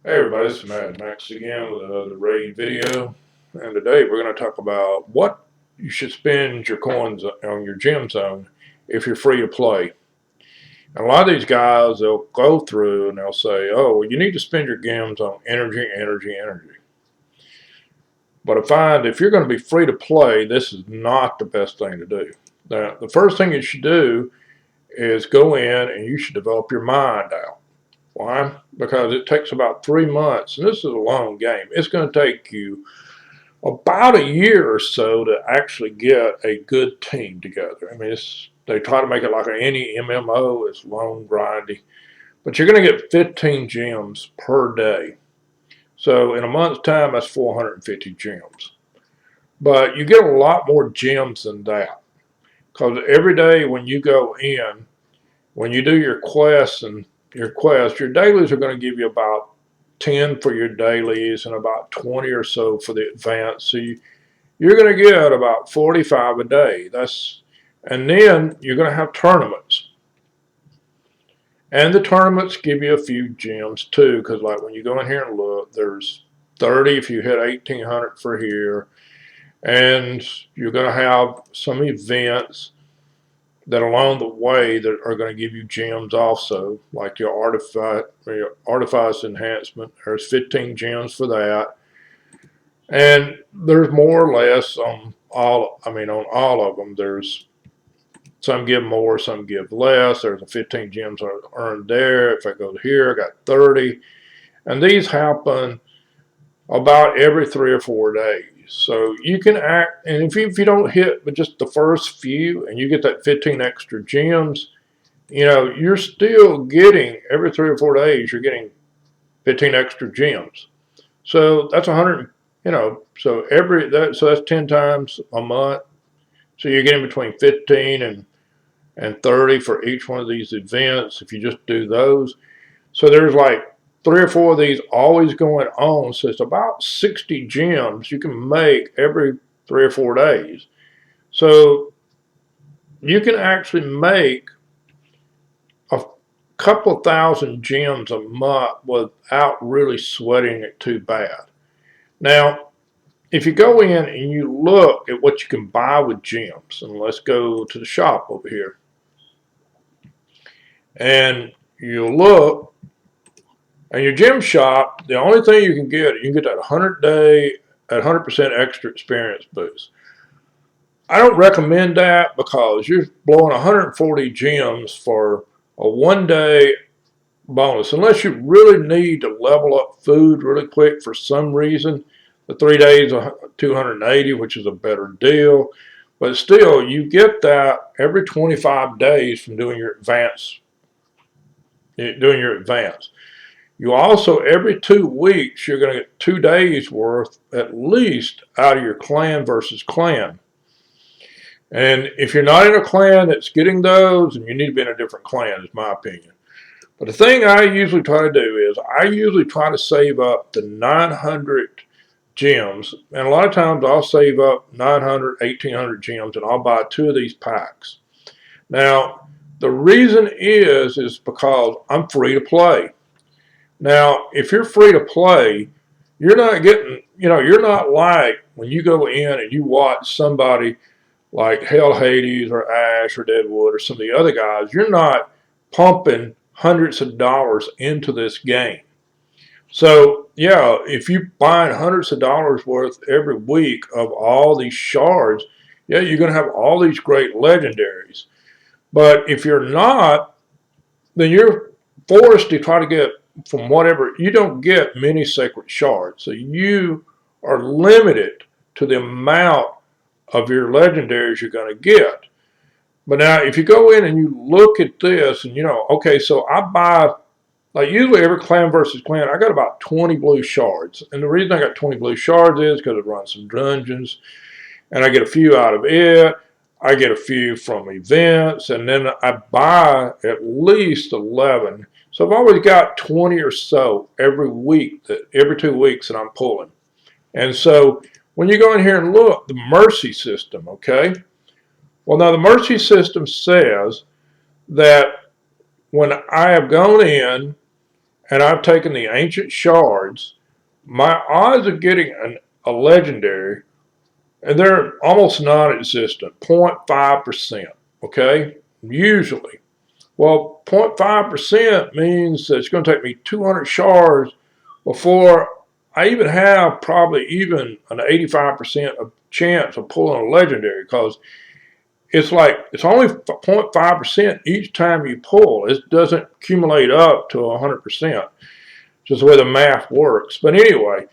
Hey everybody, this is Madmaxed again with another raid video, and today we're going to talk about what you should spend your coins on your gem zone if you're free to play. And a lot of these guys, they'll go through and they'll say, oh, well, you need to spend your gems on energy, energy, energy. But I find if you're going to be free to play, this is not the best thing to do. Now, the first thing you should do is go in and you should develop your mind out. Why? Because it takes about 3 months, and this is a long game. It's going to take you about a year or so to actually get a good team together. I mean, they try to make it like any MMO. It's long, grindy, but you're going to get 15 gems per day. So in a month's time, that's 450 gems. But you get a lot more gems than that because every day when you go in, when you do your quests your dailies are going to give you about 10 for your dailies and about 20 or so for the advanced. So you're going to get about 45 a day. And then you're going to have tournaments. And the tournaments give you a few gems too, because like when you go in here and look, there's 30 if you hit 1800 for here. And you're going to have some events that along the way that are going to give you gems also, like your artifice enhancement. There's 15 gems for that, and there's more or less on all. I mean, on all of them. There's some give more, some give less. There's a 15 gems earned there. If I go here, I got 30, and these happen about every 3 or 4 days. So you can act, and if you don't hit but just the first few and you get that 15 extra gems, you're still getting, every 3 or 4 days, you're getting 15 extra gems. So that's 100, so so that's 10 times a month. So you're getting between 15 and 30 for each one of these events if you just do those. So there's like 3 or 4 of these always going on. So it's about 60 gems you can make every 3 or 4 days. So you can actually make a couple of thousand gems a month without really sweating it too bad. Now, if you go in and you look at what you can buy with gems, and let's go to the shop over here, and you look, and your gem shop, the only thing you can get that 100-day at 100% extra experience boost. I don't recommend that because you're blowing 140 gems for a 1-day bonus. Unless you really need to level up food really quick for some reason. The 3 days are 280, which is a better deal. But still, you get that every 25 days from doing your advance. You also, every 2 weeks, you're going to get 2 days worth at least out of your clan versus clan. And if you're not in a clan that's getting those, then you need to be in a different clan, is my opinion. But the thing I usually try to do is I usually try to save up the 900 gems. And a lot of times I'll save up 900, 1800 gems and I'll buy 2 of these packs. Now, the reason is because I'm free to play. Now, if you're free to play, you're not getting, you're not like when you go in and you watch somebody like Hell Hades or Ash or Deadwood or some of the other guys, you're not pumping hundreds of dollars into this game. So, yeah, if you buy hundreds of dollars worth every week of all these shards, yeah, you're going to have all these great legendaries. But if you're not, then you're forced to try to get from whatever. You don't get many sacred shards. So you are limited to the amount of your legendaries you're going to get. But now, if you go in and you look at this, and okay, so I buy, like usually every clan versus clan, I got about 20 blue shards. And the reason I got 20 blue shards is because it runs some dungeons, and I get a few out of it. I get a few from events, and then I buy at least 11. So I've always got 20 or so every week, every 2 weeks that I'm pulling. And so when you go in here and look, the mercy system, okay? Well, now the mercy system says that when I have gone in and I've taken the ancient shards, my odds of getting a legendary, and they're almost non-existent, 0.5%, okay, usually. Well, 0.5% means that it's going to take me 200 shards before I even have probably even an 85% of chance of pulling a legendary, because it's like it's only 0.5% each time you pull. It doesn't accumulate up to 100%, just the way the math works. But anyway,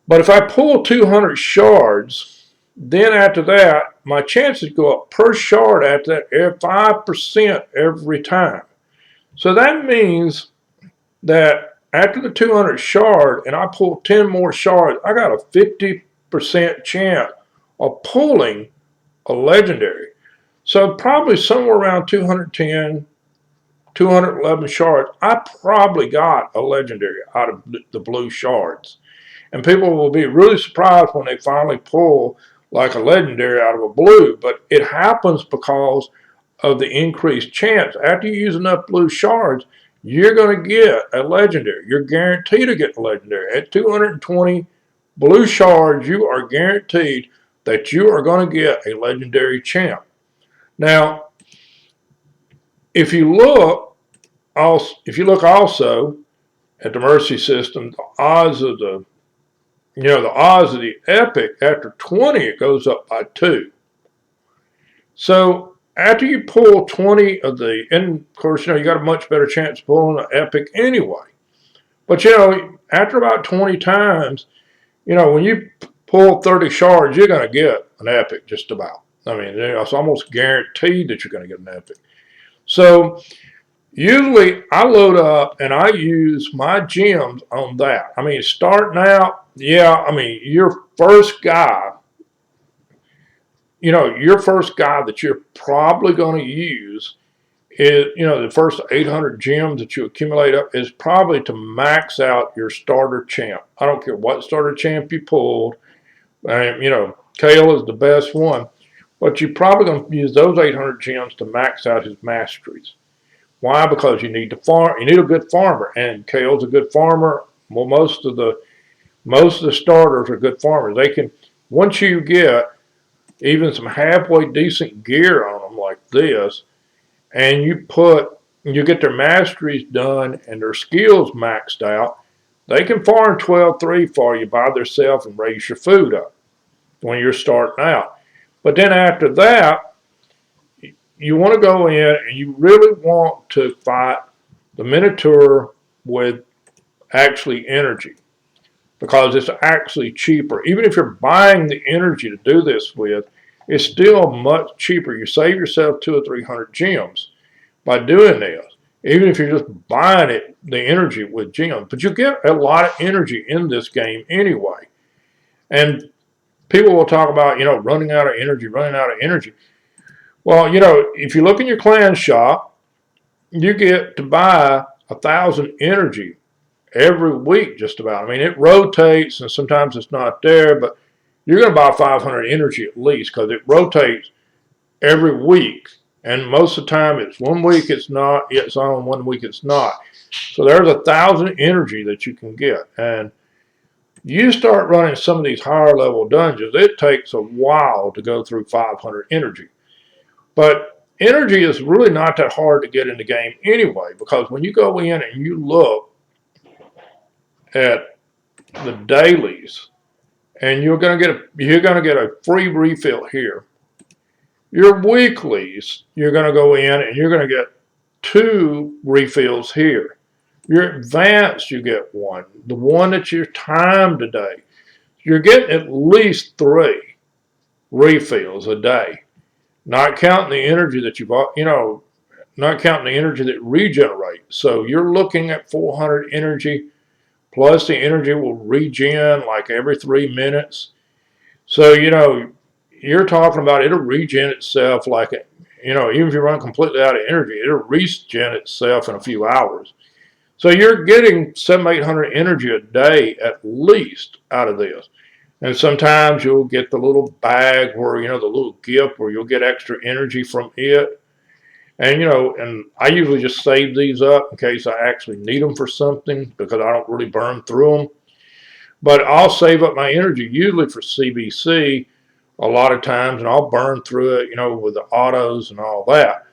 but if I pull 200 shards, then after that, my chances go up per shard after that 5% every time. So that means that after the 200 shard and I pull 10 more shards, I got a 50% chance of pulling a legendary. So probably somewhere around 210, 211 shards, I probably got a legendary out of the blue shards. And people will be really surprised when they finally pull like a legendary out of a blue, but it happens because of the increased chance. After you use enough blue shards, you're going to get a legendary. You're guaranteed to get a legendary. At 220 blue shards, you are guaranteed that you are going to get a legendary champ. Now, if you look also at the mercy system, the odds of the epic after 20, it goes up by 2. So after you pull 20 of and of course, you got a much better chance of pulling an epic anyway. But after about 20 times, when you pull 30 shards, you're going to get an epic just about. I mean, it's almost guaranteed that you're going to get an epic. So usually I load up and I use my gems on that. I mean, starting out, your first guy, that you're probably going to use is, the first 800 gems that you accumulate up is probably to max out your starter champ. I don't care what starter champ you pulled. Kale is the best one, but you're probably going to use those 800 gems to max out his masteries. Why? Because you need to farm. You need a good farmer, and Kale's a good farmer. Well, most of the starters are good farmers. They can, once you get even some halfway decent gear on them like this, and you get their masteries done and their skills maxed out, they can farm 12-3 for you by themselves and raise your food up when you're starting out. But then after that, you want to go in and you really want to fight the Minotaur with actually energy, because it's actually cheaper. Even if you're buying the energy to do this with, it's still much cheaper. You save yourself 200 or 300 gems by doing this, even if you're just buying the energy with gems. But you get a lot of energy in this game anyway. And people will talk about, running out of energy. Well, if you look in your clan shop, you get to buy 1,000 energy every week just about. I mean, it rotates and sometimes it's not there, but you're going to buy 500 energy at least, because it rotates every week. And most of the time, it's 1 week it's not, it's on, 1 week it's not. So there's 1,000 energy that you can get. And you start running some of these higher level dungeons, it takes a while to go through 500 energy. But energy is really not that hard to get in the game anyway, because when you go in and you look at the dailies, and you're going to get a free refill here. Your weeklies, you're going to go in and you're going to get 2 refills here. Your advanced, you get 1. The one that's your time today, you're getting at least 3 refills a day. Not counting the energy that not counting the energy that regenerates. So you're looking at 400 energy, plus the energy will regen like every 3 minutes. So, you're talking about it'll regen itself like, even if you run completely out of energy, it'll regen itself in a few hours. So you're getting 700-800 energy a day at least out of this. And sometimes you'll get the little bag where, the little gift where you'll get extra energy from it. And, and I usually just save these up in case I actually need them for something because I don't really burn through them. But I'll save up my energy usually for CBC a lot of times, and I'll burn through it, with the autos and all that.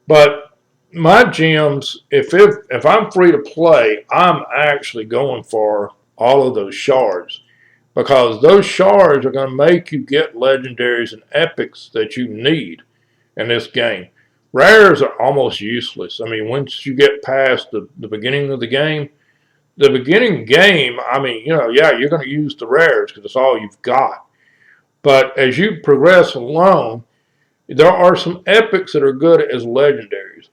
But my gems, if I'm free to play, I'm actually going for all of those shards because those shards are going to make you get legendaries and epics that you need in this game. Rares are almost useless. I mean, once you get past the beginning of the beginning game, I mean, yeah, you're going to use the rares because it's all you've got. But as you progress along, there are some epics that are good as legendaries.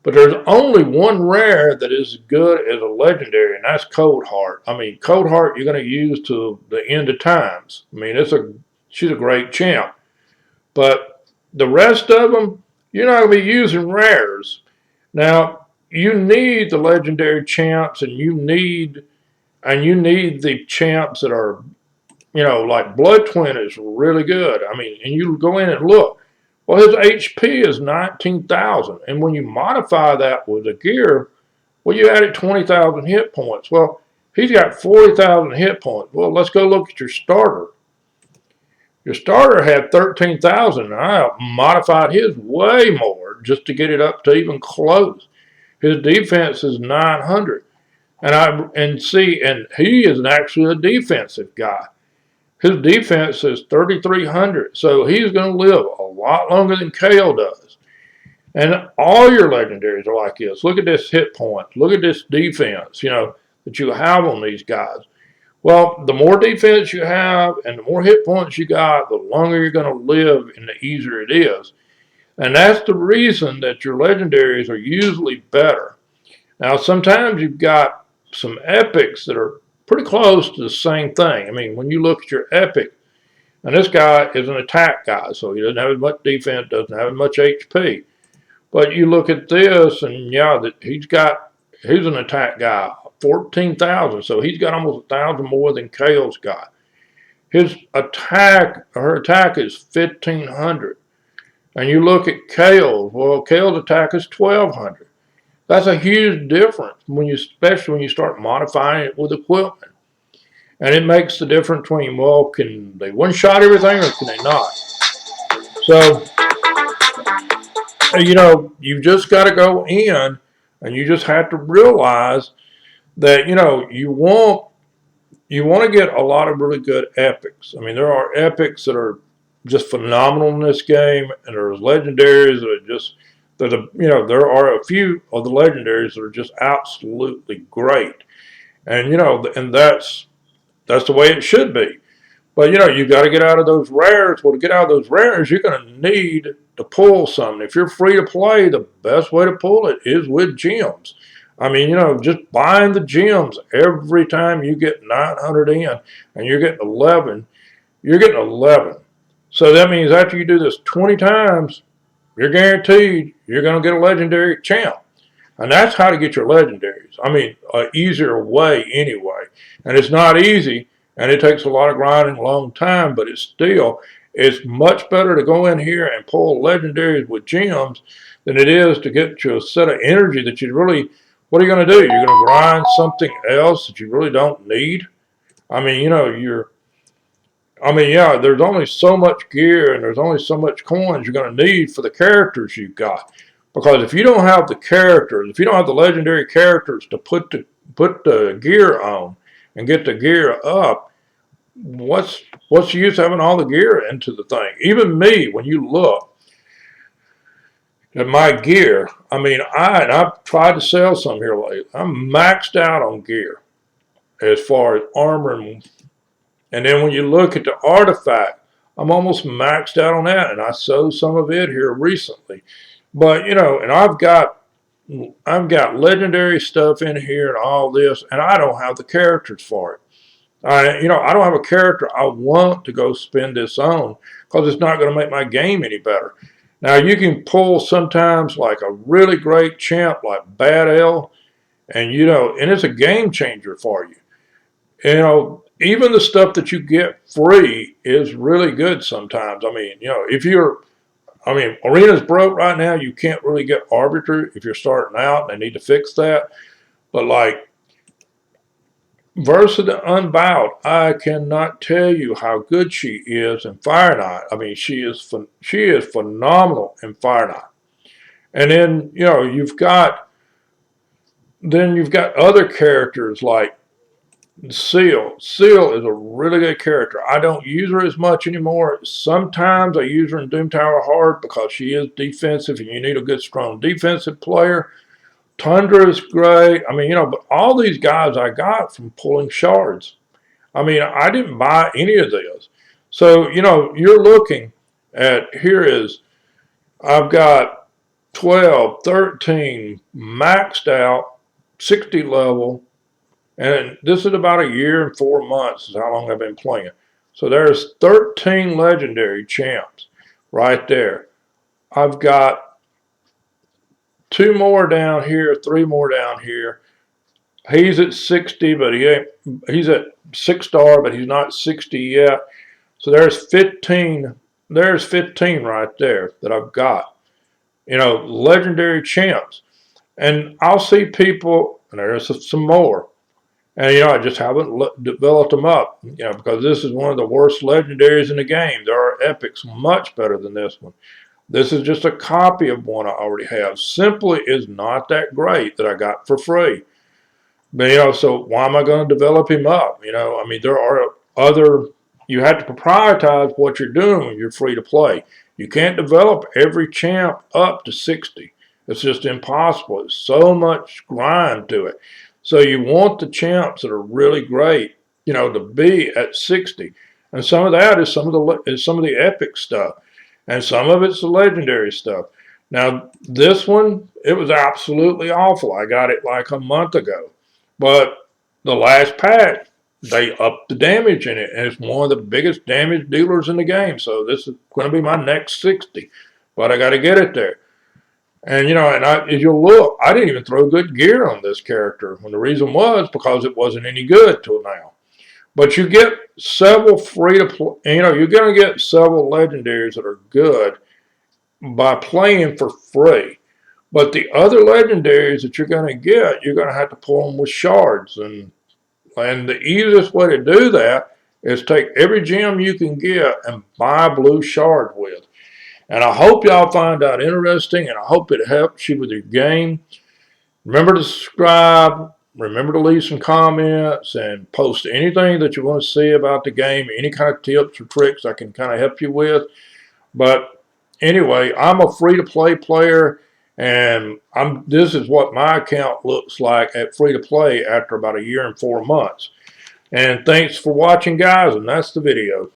But there's only one rare that is as good as a legendary, and that's Cold Heart. I mean, Cold Heart you're going to use to the end of times. I mean, she's a great champ. But the rest of them, you're not going to be using rares. Now, you need the legendary champs, and you need the champs that are, like Blood Twin is really good. I mean, and you go in and look. Well, his HP is 19,000, and when you modify that with a gear, well, you added 20,000 hit points. Well, he's got 40,000 hit points. Well, let's go look at your starter. Your starter had 13,000, and I modified his way more just to get it up to even close. His defense is 900, and he is actually a defensive guy. His defense is 3,300, so he's going to live a lot longer than Kale does. And all your legendaries are like this. Look at this hit point. Look at this defense, that you have on these guys. Well, the more defense you have and the more hit points you got, the longer you're going to live and the easier it is. And that's the reason that your legendaries are usually better. Now, sometimes you've got some epics that are pretty close to the same thing. I mean, when you look at your epic, and this guy is an attack guy, so he doesn't have as much defense, doesn't have as much HP. But you look at this, and yeah, he's an attack guy, 14,000, so he's got almost 1,000 more than Kale's got. Her attack is 1,500. And you look at Kale's, well, Kale's attack is 1,200. That's a huge difference, especially when you start modifying it with equipment. And it makes the difference between, well, can they one-shot everything or can they not? So, you've just got to go in and you just have to realize that, you want to get a lot of really good epics. I mean, there are epics that are just phenomenal in this game, and there's legendaries that are just, there are a few of the legendaries that are just absolutely great. And, and that's the way it should be. But, you got to get out of those rares. Well, to get out of those rares, you're going to need to pull something. If you're free to play, the best way to pull it is with gems. I mean, just buying the gems every time you get 900 in and you're getting 11, you're getting 11. So that means after you do this 20 times, you're guaranteed you're going to get a legendary champ. And that's how to get your legendaries. I mean, an easier way anyway. And it's not easy, and it takes a lot of grinding, a long time, but it's much better to go in here and pull legendaries with gems than it is to get you a set of energy that you really, what are you going to do? You're going to grind something else that you really don't need? I mean, yeah, there's only so much gear and there's only so much coins you're going to need for the characters you've got. Because if you don't have the characters, if you don't have the legendary characters to put the gear on and get the gear up, what's the use of having all the gear into the thing? Even me, when you look at my gear, I mean, I've tried to sell some here lately. I'm maxed out on gear as far as armor, and then when you look at the artifact, I'm almost maxed out on that, and I sold some of it here recently. But, and I've got legendary stuff in here and all this, and I don't have the characters for it. I don't have a character I want to go spend this on because it's not going to make my game any better. Now, you can pull sometimes like a really great champ like Bad L, and, and it's a game changer for you. Even the stuff that you get free is really good sometimes. I mean, if you're I mean, Arena's broke right now. You can't really get Arbiter if you're starting out. They need to fix that. But like Versa Unbowed, I cannot tell you how good she is in Fire Knight. I mean, she is phenomenal in Fire Knight. And then you've got other characters like Seal. Seal is a really good character. I don't use her as much anymore. Sometimes I use her in Doom Tower Hard because she is defensive and you need a good, strong defensive player. Tundra is great. I mean, but all these guys I got from pulling shards. I mean, I didn't buy any of this. So, you're looking at, I've got 12, 13 maxed out, 60 level, and this is about a year and 4 months is how long I've been playing. So there's 13 legendary champs right there. I've got 2 more down here, 3 more down here. He's at 60, but he's at 6-star, but he's not 60 yet. So there's 15. There's 15 right there that I've got. Legendary champs. And I'll see people, and there's some more. And, I just haven't developed them up, because this is one of the worst legendaries in the game. There are epics much better than this one. This is just a copy of one I already have. Simply is not that great that I got for free. But, so why am I going to develop him up? I mean, there are you have to prioritize what you're doing when you're free to play. You can't develop every champ up to 60. It's just impossible. It's so much grind to it. So you want the champs that are really great, to be at 60. And some of that is some of the epic stuff. And some of it's the legendary stuff. Now, this one, it was absolutely awful. I got it like a month ago. But the last pack, they upped the damage in it, and it's one of the biggest damage dealers in the game. So this is going to be my next 60, but I got to get it there. And as you'll look, I didn't even throw good gear on this character. And the reason was because it wasn't any good till now. But you get several free to play. You're going to get several legendaries that are good by playing for free. But the other legendaries that you're going to get, you're going to have to pull them with shards. And the easiest way to do that is take every gem you can get and buy a blue shard with. And I hope y'all find that interesting, and I hope it helps you with your game. Remember to subscribe. Remember to leave some comments and post anything that you want to see about the game, any kind of tips or tricks I can kind of help you with. But anyway, I'm a free-to-play player, and this is what my account looks like at free-to-play after about a year and 4 months. And thanks for watching, guys, and that's the video.